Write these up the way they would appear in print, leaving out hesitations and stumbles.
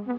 The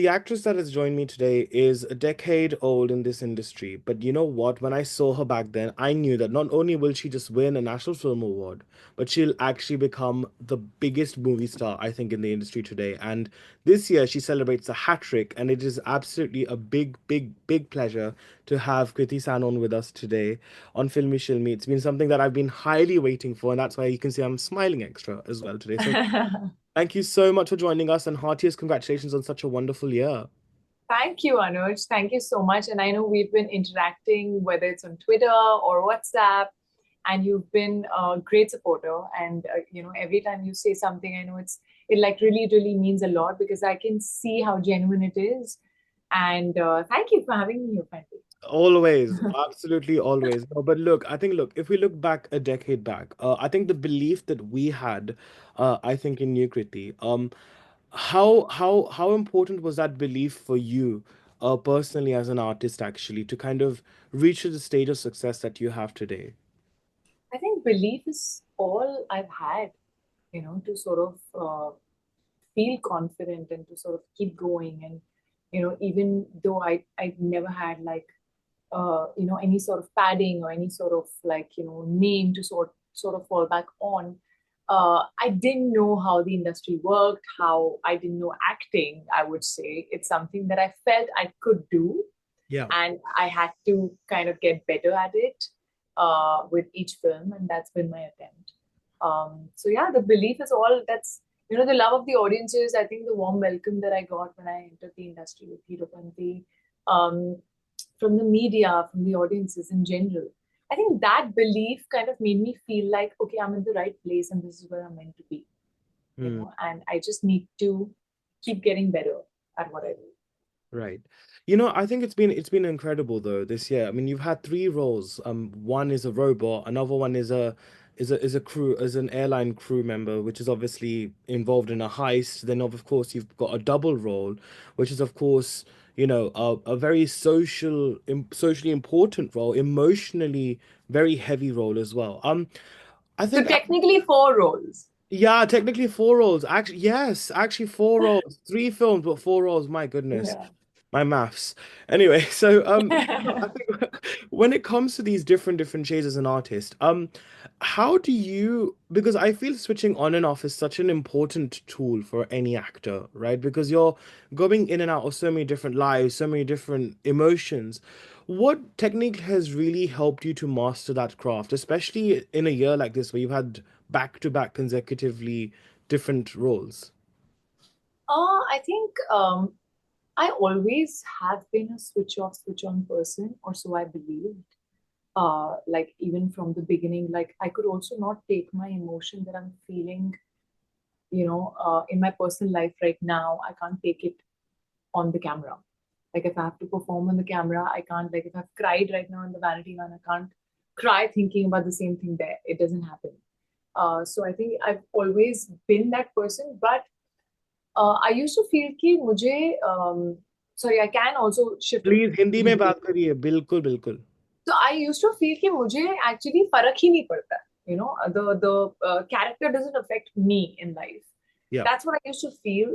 actress that has joined me today is a decade old in this industry, but you know what? When I saw her back then, I knew that not only will she just win a National Film Award, but she'll actually become the biggest movie star, I think, in the industry today. And this year, she celebrates a hat trick, and it is absolutely a big, big, big pleasure to have Kriti Sanon with us today on Filme Shilmy. It's been something that I've been highly waiting for, and that's why you can see I'm smiling extra as well today. So thank you so much for joining us, and heartiest congratulations on such a wonderful year. Thank you, Anuj. Thank you so much. And I know we've been interacting, whether it's on Twitter or WhatsApp, and you've been a great supporter. And every time you say something, I know it like really, really means a lot because I can see how genuine it is. And thank you for having me, your friend. Always, absolutely always. No, but look, I think, look, if we look back a decade back, I think the belief that we had, I think in Kriti, how important was that belief for you, personally as an artist, actually, to kind of reach to the stage of success that you have today? I think belief is all I've had, to sort of feel confident and to sort of keep going. And, even though I never had like, any sort of padding or any sort of like, name to sort of fall back on. I didn't know how the industry worked, how I didn't know acting, I would say. It's something that I felt I could do, Yeah. and I had to kind of get better at it with each film, and that's been my attempt. So yeah, the belief is all that's the love of the audiences. I think the warm welcome that I got when I entered the industry with Heropanti, um, from the media, from the audiences in general. I think that belief kind of made me feel like, okay, I'm in the right place and this is where I'm meant to be, Hmm. and I just need to keep getting better at what I do. Right. I think it's been incredible though this year. I mean, you've had three roles. One is a robot, another one is a crew as an airline crew member, which is obviously involved in a heist. Then of course you've got a double role, which is of course, a very socially important role, emotionally very heavy role as well. I So think technically, four roles. yeah, technically four roles. Actually, yes, actually four roles. Three films, but four roles. My goodness, Yeah. my maths. Anyway, so I think when it comes to these different shades as an artist, how do you? Because I feel switching on and off is such an important tool for any actor, right? Because you're going in and out of so many different lives, so many different emotions. What technique has really helped you to master that craft, especially in a year like this where you've had back to back consecutively different roles? I think I always have been a switch off, switch on person, or so I believed. Like even from the beginning, like I could also not take my emotion that I'm feeling, in my personal life right now. I can't take it on the camera. Like if I have to perform on the camera, I can't. Like if I've cried right now in the vanity one, I can't cry thinking about the same thing there. It doesn't happen. So I think I've always been that person, but I used to feel कि मुझे sorry, I can also shift to please Hindi में Hindi. बात करिए बिल्कुल बिल्कुल. So I used to feel कि मुझे actually फर्क ही नहीं पड़ता. The character doesn't affect me in life. Yeah. That's what I used to feel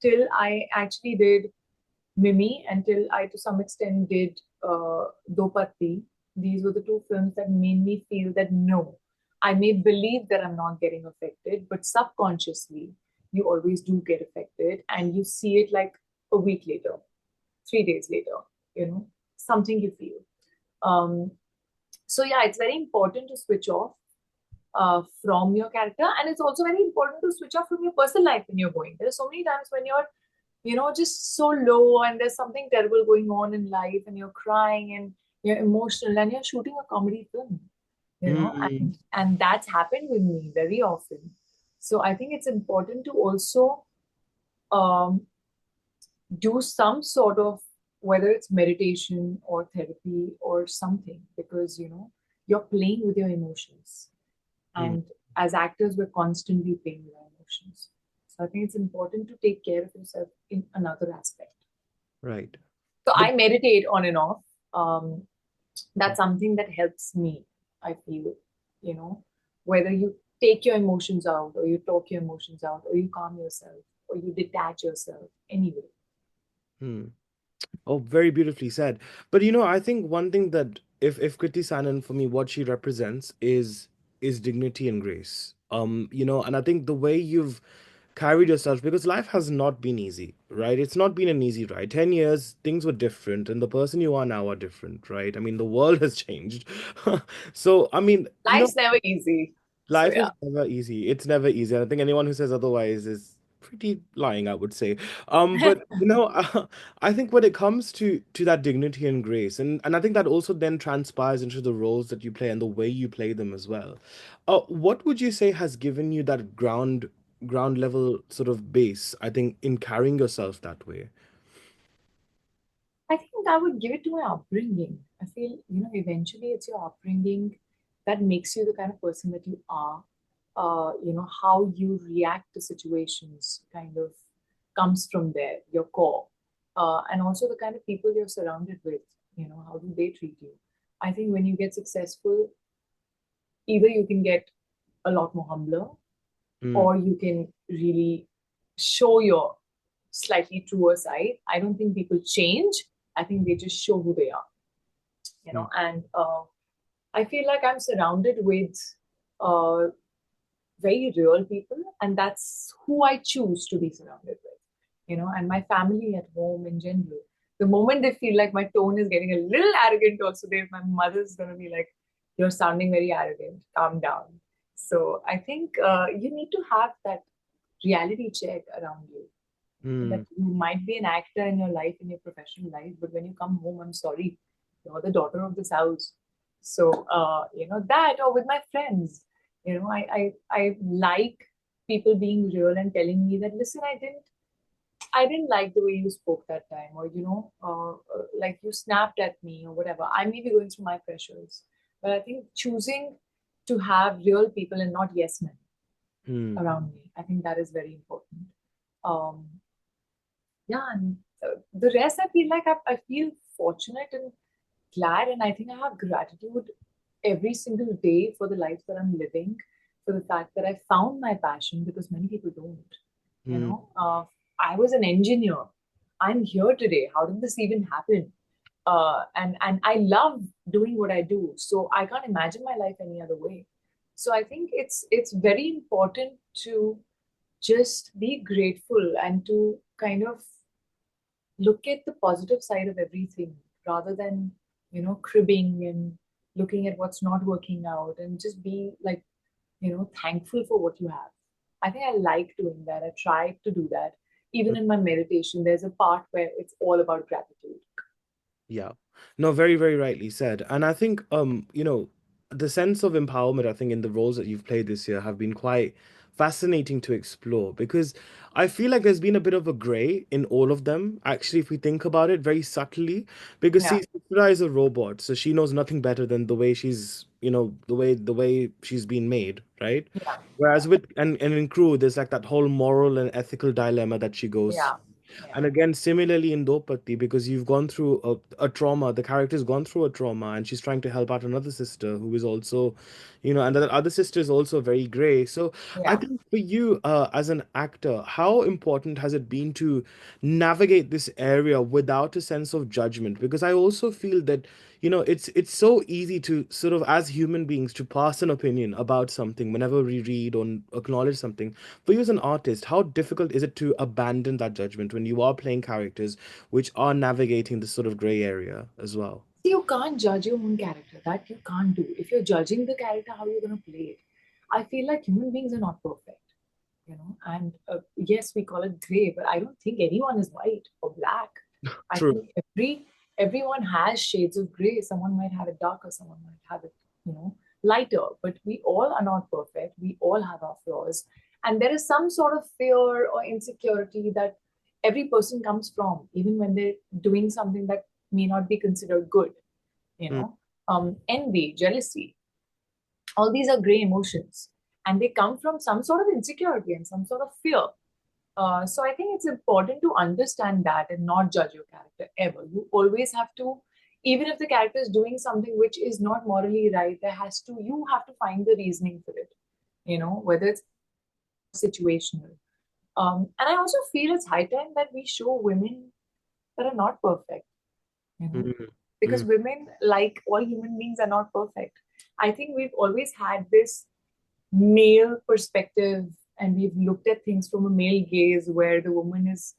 till I actually did Mimi, until I to some extent did Do Patti. These were the two films that made me feel that no, I may believe that I'm not getting affected, but subconsciously you always do get affected, and you see it like a week later, 3 days later, something you feel. Um, so yeah, it's very important to switch off from your character, and it's also very important to switch off from your personal life when you're going. There are so many times when you're just so low and there's something terrible going on in life and you're crying and you're emotional and you're shooting a comedy film, Mm. and that's happened with me very often. So I think it's important to also um, do some sort of, whether it's meditation or therapy or something, because you're playing with your emotions, Mm. and as actors we're constantly playing with our emotions. emotions. So I think it's important to take care of yourself in another aspect. Right. So But I meditate on and off. Um, that's something that helps me, I feel, you know, whether you take your emotions out or you talk your emotions out or you calm yourself or you detach yourself anyway. hmm. Oh, very beautifully said. But I think one thing that if Kriti Sanon for me, what she represents is dignity and grace. And I think the way you've carried yourself, because life has not been easy, right? It's not been an easy ride. 10 years, things were different, and the person you are now are different, right? I mean, the world has changed. So, I mean, Life's never easy. So life yeah. is never easy. It's never easy. And I think anyone who says otherwise is pretty lying, I would say. But I think when it comes to that dignity and grace, and I think that also then transpires into the roles that you play and the way you play them as well. What would you say has given you that ground level sort of base, I think, in carrying yourself that way? I think I would give it to my upbringing. I feel, eventually it's your upbringing that makes you the kind of person that you are. How you react to situations kind of comes from there, your core. And also the kind of people you're surrounded with, how do they treat you? I think when you get successful, either you can get a lot more humbler Mm, or you can really show your slightly truer side. I don't think people change. I think they just show who they are, mm, and I feel like I'm surrounded with uh, very real people, and that's who I choose to be surrounded with, and my family at home in general. The moment they feel like my tone is getting a little arrogant, also, my mother's gonna be like, "You're sounding very arrogant. Calm down." So I think you need to have that reality check around you that mm, you might be an actor in your life, in your professional life, but when you come home, I'm sorry, you're the daughter of this house. So, that, or with my friends, I like people being real and telling me that, listen, I didn't like the way you spoke that time, or, like you snapped at me or whatever. I may be going through my pressures, but I think choosing to have real people and not yes men mm, around me, I think that is very important. Um, yeah, and the rest, I feel like I feel fortunate and glad, and I think I have gratitude every single day for the life that I'm living, for the fact that I found my passion because many people don't. You mm. know, I was an engineer. I'm here today. How did this even happen? And I love doing what I do, so I can't imagine my life any other way. So I think it's very important to just be grateful and to kind of look at the positive side of everything rather than cribbing and looking at what's not working out, and just be like thankful for what you have. I think I like doing that. I try to do that. Even in my meditation, there's a part where it's all about gratitude. Yeah. No, very, very rightly said. And I think, the sense of empowerment, I think, in the roles that you've played this year have been quite fascinating to explore because I feel like there's been a bit of a gray in all of them, actually, if we think about it very subtly. Because Yeah, see, Sitra is a robot, so she knows nothing better than the way she's, the way she's been made, right? yeah, Whereas and in crew, there's like that whole moral and ethical dilemma that she goes. yeah, yeah, And again, similarly in Do Patti, because you've gone through a trauma, the character's gone through a trauma, and she's trying to help out another sister who is also, and that other sister is also very gray. So I yeah. think for you, as an actor, how important has it been to navigate this area without a sense of judgment? Because I also feel that, it's so easy to sort of, as human beings, to pass an opinion about something whenever we read or acknowledge something. For you as an artist, how difficult is it to abandon that judgment when you are playing characters which are navigating this sort of gray area as well? See, you can't judge your own character. That you can't do. If you're judging the character, how are you going to play it? I feel like human beings are not perfect. And yes, we call it gray, but I don't think anyone is white or black. I True. think everyone has shades of gray. Someone might have it darker, someone might have it lighter, but we all are not perfect. We all have our flaws, and there is some sort of fear or insecurity that every person comes from, even when they're doing something that may not be considered good. you Mm, know Envy, jealousy, all these are gray emotions. and they come from some sort of insecurity and some sort of fear. So I think it's important to understand that and not judge your character ever. You always have to, even if the character is doing something which is not morally right, you have to find the reasoning for it, whether it's situational. And I also feel it's high time that we show women that are not perfect, you know, Mm, because mm, women, like all human beings, are not perfect. I think we've always had this male perspective, and we've looked at things from a male gaze where the woman is,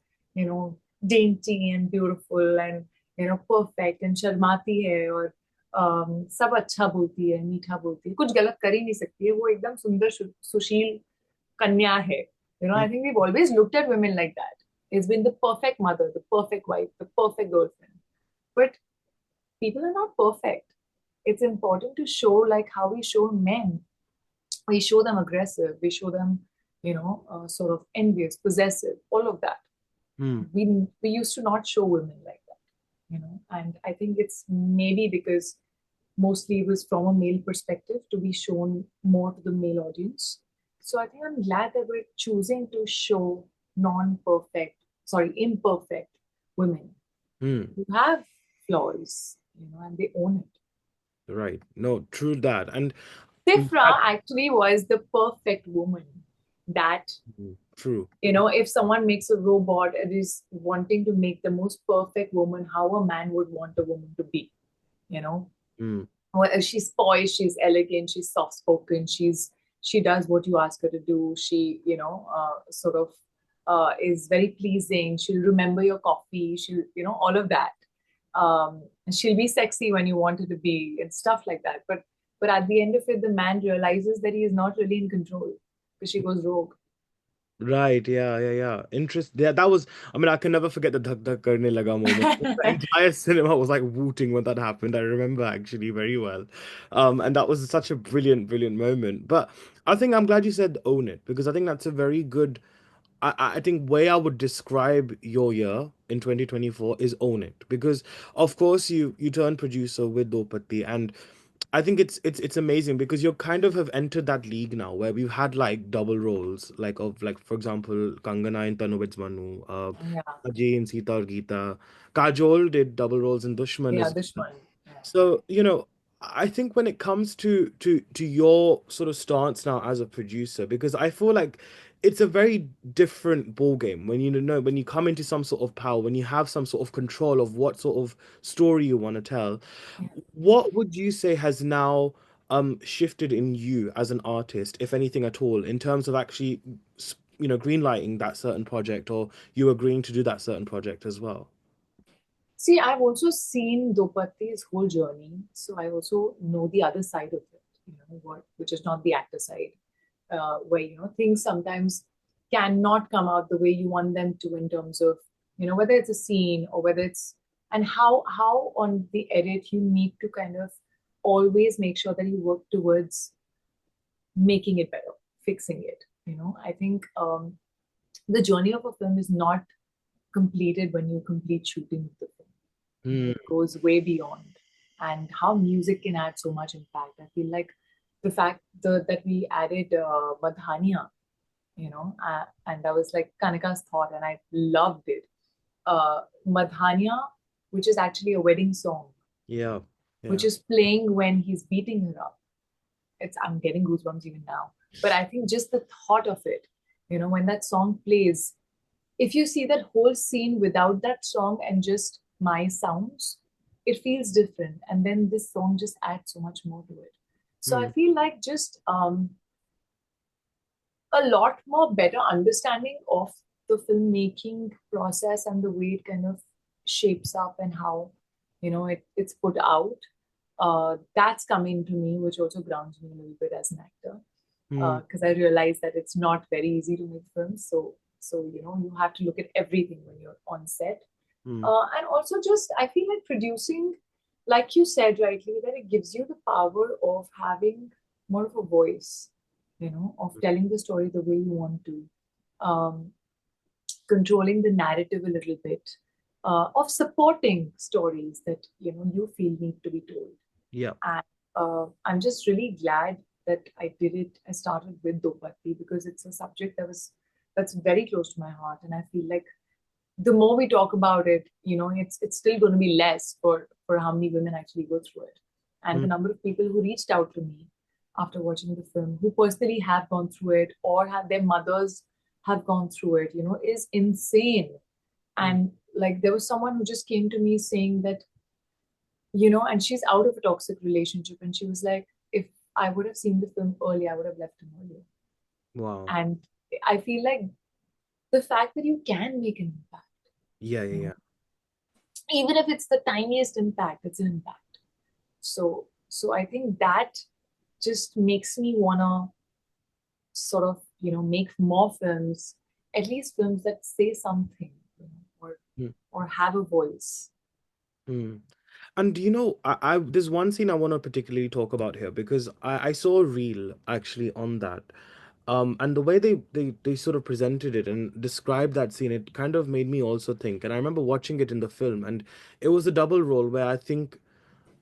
dainty and beautiful and, perfect and शर्माती है और सब अच्छा बोलती है, मीठा बोलती है, कुछ गलत कर ही नहीं सकती है, वो एकदम सुंदर सुशील कन्या है. I mm, think we've always looked at women like that. It's been the perfect mother, the perfect wife, the perfect girlfriend. But people are not perfect. It's important to show, like how we show men. We show them aggressive. We show them, sort of envious, possessive, all of that. mm, We used to not show women like that, and I think it's maybe because mostly it was from a male perspective to be shown more to the male audience. So I think I'm glad that we're choosing to show imperfect women mm. who have flaws, and they own it. Right. No, true that. And Sifra actually was the perfect woman that, true. if someone makes a robot, it is wanting to make the most perfect woman, how a man would want a woman to be, you know. Mm, Well, she's poised, she's elegant, she's soft spoken, she does what you ask her to do. She, sort of is very pleasing. She'll remember your coffee. She'll, all of that. She'll be sexy when you want her to be and stuff like that. But at the end of it, the man realizes that he is not really in control because she goes rogue. right. Yeah. Yeah. Yeah. Interest. Yeah. That was. I mean, I can never forget the "dhak dhak karne laga" moment. The entire cinema was like wooting when that happened. I remember actually very well. And that was such a brilliant, brilliant moment. But I think I'm glad you said own it because I think that's a very good. I think way I would describe your year in 2024 is own it because of course you turned producer with Do Patti, and I think it's amazing because you kind of have entered that league now where we've had like double roles like of like for example Kangana in Tanuvid's Manu, Yeah, Ajay in Sita or Geeta, Kajol did double roles in Dushman yeah, as this well. one. Yeah. So, I think when it comes to your sort of stance now as a producer, because I feel like it's a very different ball game when when you come into some sort of power, when you have some sort of control of what sort of story you want to tell. Yeah. What would you say has now shifted in you as an artist, if anything at all, in terms of actually greenlighting that certain project or you agreeing to do that certain project as well? See, I've also seen Dopatti's whole journey, so I also know the other side of it, which is not the actor side, where things sometimes cannot come out the way you want them to in terms of whether it's a scene or whether it's and how on the edit you need to kind of always make sure that you work towards making it better, fixing it. I think the journey of a film is not completed when you complete shooting of the film. Hmm. It goes way beyond. And how music can add so much impact. I feel like the fact that we added Madhania, and that was like Kanika's thought, and I loved it. Madhania, which is actually a wedding song, Yeah. which Yeah. is playing when he's beating her up. I'm getting goosebumps even now. But I think just the thought of it, when that song plays, if you see that whole scene without that song and just my sounds, it feels different. And then this song just adds so much more to it. So I Hmm. feel like just a lot more better understanding of the filmmaking process and the way it kind of shapes up and how it's put out. That's coming to me, which also grounds me a little bit as an actor, Hmm. because I realize that it's not very easy to make films. So you have to look at everything when you're on set, Hmm. and also just I feel like producing, like you said rightly, that it gives you the power of having more of a voice, of telling the story the way you want to, um, controlling the narrative a little bit, of supporting stories that you feel need to be told. Yeah. And I'm just really glad that I did it. I started with Do Patti because it's a subject that's very close to my heart, and I feel like the more we talk about it, it's still going to be less for how many women actually go through it, and the Mm, number of people who reached out to me after watching the film, who personally have gone through it or have their mothers have gone through it, is insane. mm, And like there was someone who just came to me saying that, and she's out of a toxic relationship, and she was like, if I would have seen the film earlier, I would have left him earlier. wow. And I feel like the fact that you can make an impact, Yeah, yeah, you know, yeah. even if it's the tiniest impact, it's an impact. So I think that just makes me wanna sort of, make more films, at least films that say something, or Mm, have a voice. mm. And I there's one scene I want to particularly talk about here because I saw a reel actually on that. And the way they sort of presented it and described that scene, it kind of made me also think. And I remember watching it in the film, and it was a double role where I think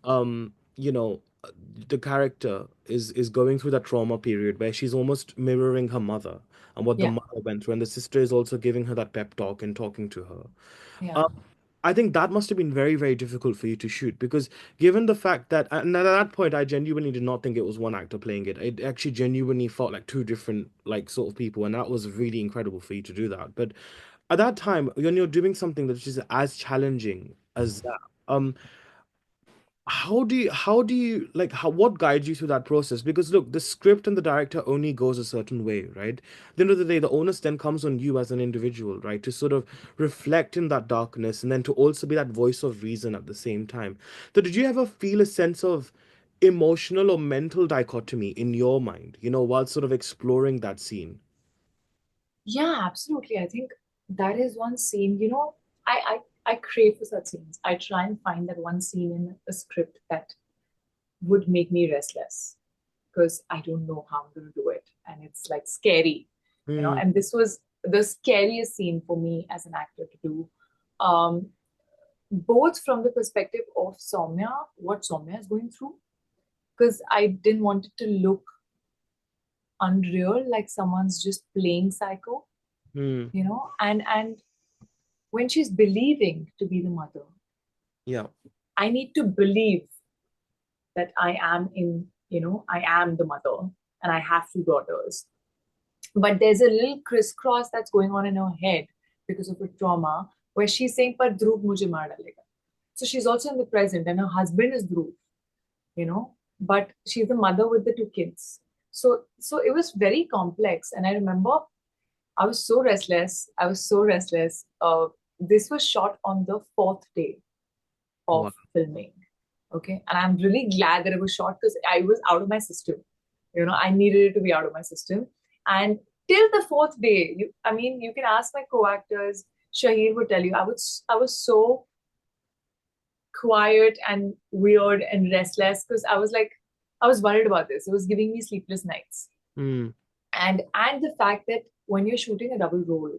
um you know the character is going through that trauma period where she's almost mirroring her mother and what the Yeah, mother went through, and the sister is also giving her that pep talk and talking to her. yeah. um, I think that must have been very, very difficult for you to shoot because given the fact that, and at that point, I genuinely did not think it was one actor playing it. It actually genuinely felt like two different, like, sort of people, and that was really incredible for you to do that. But at that time, when you're doing something that's just as challenging as that, how do you like how what guides you through that process? Because look, the script and the director only goes a certain way, right? At the end of the day, the onus then comes on you as an individual, right, to sort of reflect in that darkness and then to also be that voice of reason at the same time. So did you ever feel a sense of emotional or mental dichotomy in your mind, while sort of exploring that scene? Yeah, absolutely. I think that is one scene, I crave for such scenes. I try and find that one scene in a script that would make me restless because I don't know how I'm going to do it. And it's like scary, Hmm. and this was the scariest scene for me as an actor to do. Um, Both from the perspective of Soumya, what Soumya is going through, because I didn't want it to look unreal, like someone's just playing psycho, Hmm. and when she's believing to be the mother, Yeah. I need to believe that I am the mother and I have two daughters. But there's a little crisscross that's going on in her head because of her trauma, where she's saying, "Par Dhruv mujhe maar dalega." So she's also in the present, and her husband is Dhruv, but she's the mother with the two kids. So it was very complex, and I remember I was so restless. I was so restless. This was shot on the fourth day of Wow. filming. Okay. And I'm really glad that it was short because I was out of my system. I needed it to be out of my system. And till the fourth day, you can ask my co-actors. Shahir would tell you, I was so quiet and weird and restless because I was worried about this. It was giving me sleepless nights. Hmm. And the fact that when you're shooting a double role,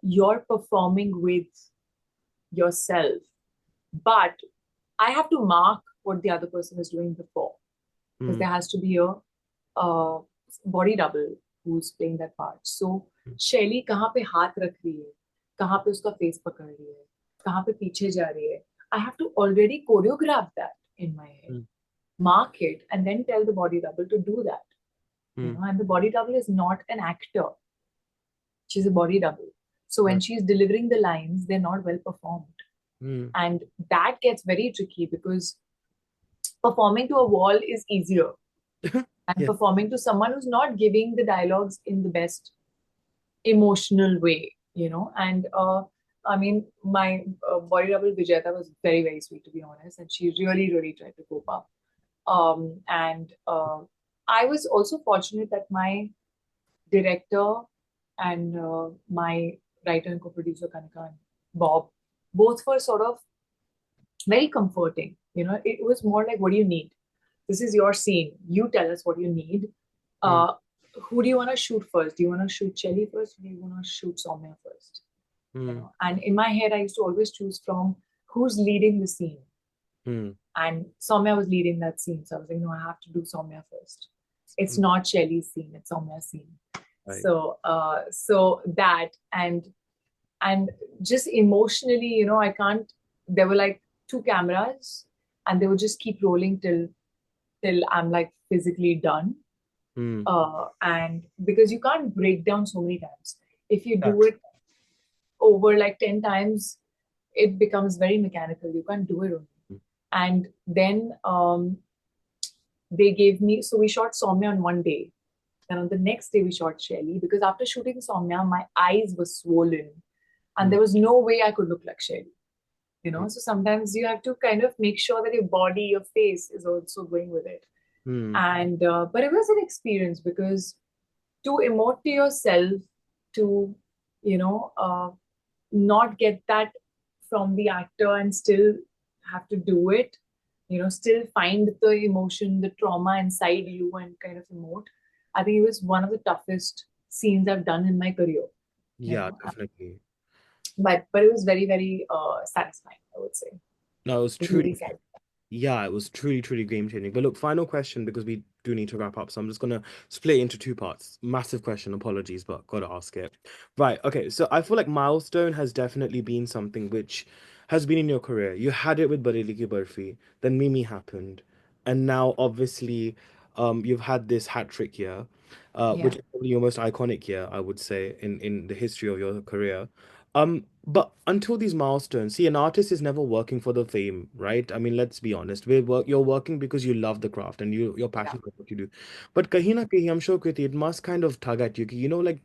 you're performing with yourself, but I have to mark what the other person is doing before, because Hmm. there has to be a body double who's playing that part. So शैली कहाँ पे हाथ रख रही है, कहाँ पे उसका फेस पकड़ रही है, कहाँ पे पीछे जा रही है. I have to already choreograph that in my head, Hmm. mark it, and then tell the body double to do that. Hmm. And the body double is not an actor; she's a body double. So when Right. she's delivering the lines, they're not well performed, Hmm. and that gets very tricky because performing to a wall is easier, and Yeah. performing to someone who's not giving the dialogues in the best emotional way, and my body double Vijayata was very, very sweet, to be honest, and she really, really tried to cope up. And I was also fortunate that my director and my writer and co-producer Kanika and Bob both were sort of very comforting. It was more like, what do you need? This is your scene. You tell us what you need. Hmm. Uh, who do you want to shoot first? Do you want to shoot Shelly first? Or do you want to shoot Soumya first? Hmm. And in my head, I used to always choose from who's leading the scene. Hmm. And Soumya was leading that scene. So I was like, no, I have to do Soumya first. It's not Shelley's scene, it's Soumya's scene. Right. So that, and just emotionally, I can't. There were like two cameras, and they would just keep rolling till I'm like physically done. Mm. And because you can't break down so many times, if you do That's it over like 10 times, it becomes very mechanical. You can't do it only. true. And then they gave me, so we shot Soumya on one day. Then on the next day, we shot Shelly because after shooting Soumya, my eyes were swollen and Mm. there was no way I could look like Shelly. Mm. So sometimes you have to kind of make sure that your body, your face is also going with it. Mm. And but it was an experience because to emote to yourself, to you know not get that from the actor and still have to do it, still find the emotion, the trauma inside you and kind of emote. I think it was one of the toughest scenes I've done in my career, you Yeah, know. definitely. But it was very, very satisfying, I would say. No, it was truly, Really satisfying. yeah, it was truly, truly game changing. But look, final question because we do need to wrap up. So I'm just gonna split it into two parts. Massive question, apologies, but gotta ask it. Right, okay. So I feel like milestone has definitely been something which has been in your career. You had it with Bareilly Ki Barfi, then Mimi happened, and now obviously, you've had this hat trick year, Yeah. which is probably your most iconic year, I would say, in the history of your career. But until these milestones, see, an artist is never working for the fame, right? I mean, let's be honest. You're working because you love the craft and you're Yeah. passionate about what you do. But kahin na kahin, I'm sure, Kriti, it must kind of tug at you, like,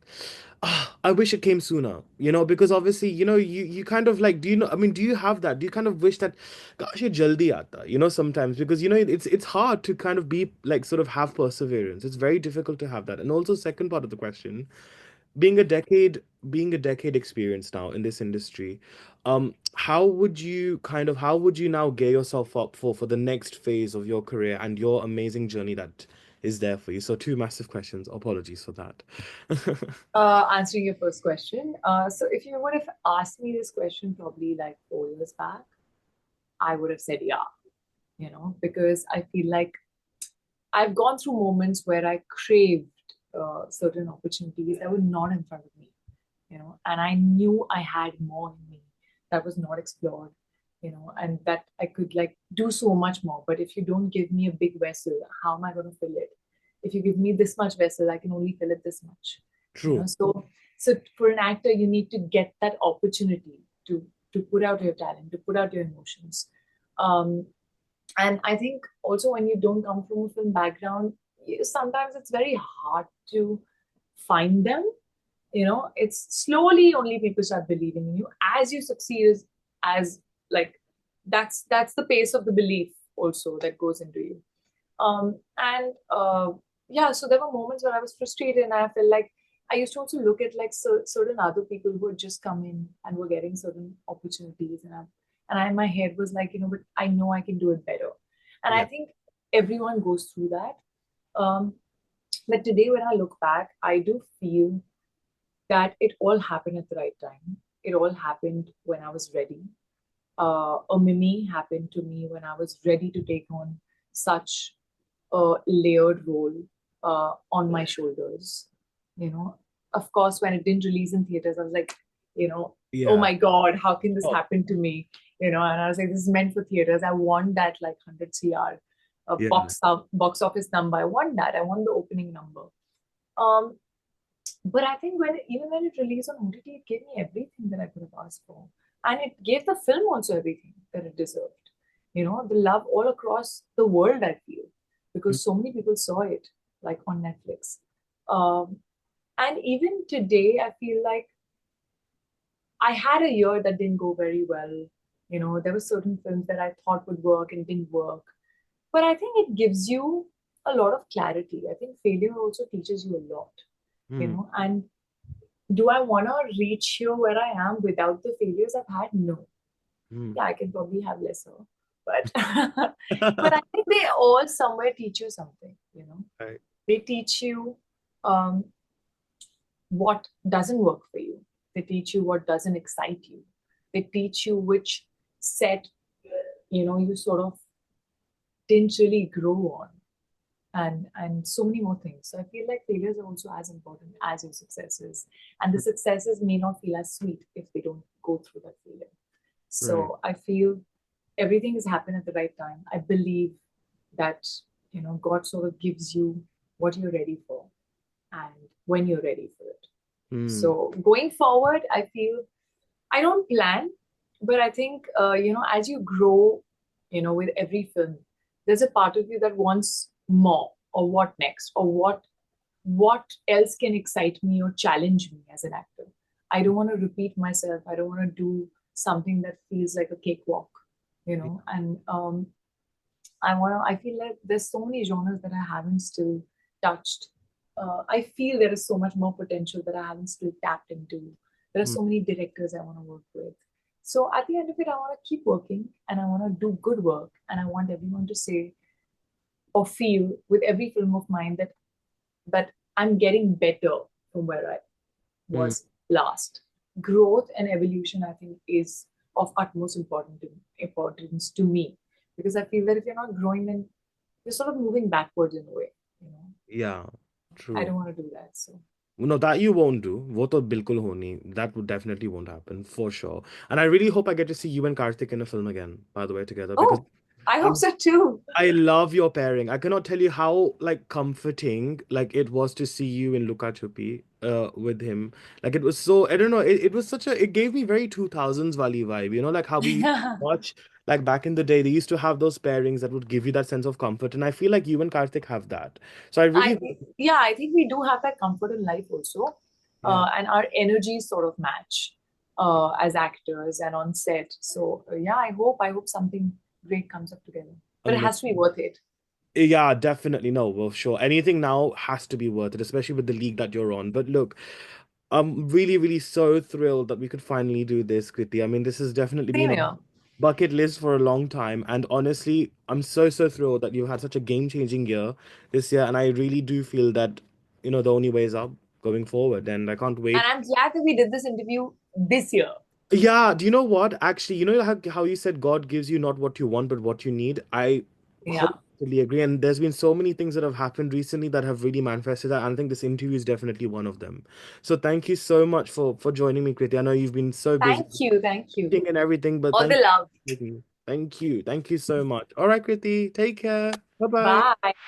I wish it came sooner, because obviously, you kind of like, do you know, I mean, do you have that? Do you kind of wish that, gosh, ye jaldi aata, sometimes because, it's hard to kind of be like, sort of have perseverance. It's very difficult to have that. And also, second part of the question, being a decade experienced now in this industry, how would you now gear yourself up for the next phase of your career and your amazing journey that is there for you? So two massive questions. Apologies for that. Answering your first question, so if you would have asked me this question probably like 4 years back, I would have said yeah, because I feel like I've gone through moments where I craved certain opportunities that were not in front of me, and I knew I had more in me that was not explored, and that I could like do so much more. But if you don't give me a big vessel, how am I going to fill it? If you give me this much vessel, I can only fill it this much, True. So for an actor, you need to get that opportunity to put out your talent, to put out your emotions. Um, and I think also when you don't come from a film background, sometimes it's very hard to find them. It's slowly only people start believing in you as you succeed, as like that's the pace of the belief also that goes into you. And Yeah, so there were moments where I was frustrated and I felt like I used to also look at like certain other people who had just come in and were getting certain opportunities, and in my head was like, but I know I can do it better. And I Yeah. think everyone goes through that. Um, but today, when I look back, I do feel that it all happened at the right time. It all happened when I was ready. A Mimi happened to me when I was ready to take on such a layered role on my shoulders. You know, of course, when it didn't release in theaters, I was like, oh Yeah. my God, how can this Oh, happen to me? And I was like, this is meant for theaters. I want that like 100 CR yeah. box office number. I want that. I want the opening number. Um, but I think even when it released on OTT, it gave me everything that I could have asked for. And it gave the film also everything that it deserved. The love all across the world, I feel, Mm. because so many people saw it, like on Netflix. Um, and even today, I feel like I had a year that didn't go very well. There were certain films that I thought would work and didn't work. But I think it gives you a lot of clarity. I think failure also teaches you a lot, Mm. and do I want to reach here where I am without the failures I've had? No. Mm. Yeah, I can probably have lesser, but but I think they all somewhere teach you something. Right. They teach you um, what doesn't work for you. They teach you what doesn't excite you. They teach you which set you sort of didn't really grow on. and so many more things. So I feel like failures are also as important as your successes, and the successes may not feel as sweet if they don't go through that failure. Right. So I feel everything has happened at the right time. I believe that God sort of gives you what you're ready for and when you're ready for it. Mm. So going forward, I feel I don't plan, but I think as you grow, with every film, there's a part of you that wants more, or what next, or what else can excite me or challenge me as an actor. I don't want to repeat myself. I don't want to do something that feels like a cakewalk, and I feel like there's so many genres that I haven't still touched. I feel there is so much more potential that I haven't still tapped into. There are Mm. so many directors I want to work with. So at the end of it, I want to keep working and I want to do good work. And I want everyone to say or feel with every film of mine that I'm getting better from where I Mm. was last. Growth and evolution, I think, is of utmost importance to me, because I feel that if you're not growing, then you're sort of moving backwards in a way. You know, Yeah, I true. don't want to do that. So No, that you won't do. वो तो बिल्कुल हो नहीं. That would definitely won't happen for sure. And I really hope I get to see you and Karthik in a film again, by the way, together because oh, I hope I'm so too. I love your pairing. I cannot tell you how like comforting like it was to see you in Luka Chupi with him. Like it was so I don't know, it was such a it gave me very 2000s Wali vibe. You know, like how we used to watch like back in the day, they used to have those pairings that would give you that sense of comfort. And I feel like you and Karthik have that. So I really Yeah, I think we do have that comfort in life also, yeah, and our energies sort of match as actors and on set. So yeah, I hope something great comes up together, but it has to be amazing. worth it. Yeah, definitely. No, well, sure. Anything now has to be worth it, especially with the league that you're on. But look, I'm really, really so thrilled that we could finally do this, Kriti. I mean, this has definitely Same been on here. bucket list for a long time. And honestly, I'm so, so thrilled that you had such a game-changing year this year. And I really do feel that, the only way is up going forward. And I can't And wait. I'm glad that we did this interview this year. Yeah, do you know what? Actually, you know how you said God gives you not what you want, but what you need? I Yeah. wholeheartedly agree. And there's been so many things that have happened recently that have really manifested that. And I think this interview is definitely one of them. So thank you so much for joining me, Kriti. I know you've been so busy Thank you. Thank you. and everything, but All the thank love. you. Thank you. Thank you so much. All right, Kriti, take care. Bye bye. Bye.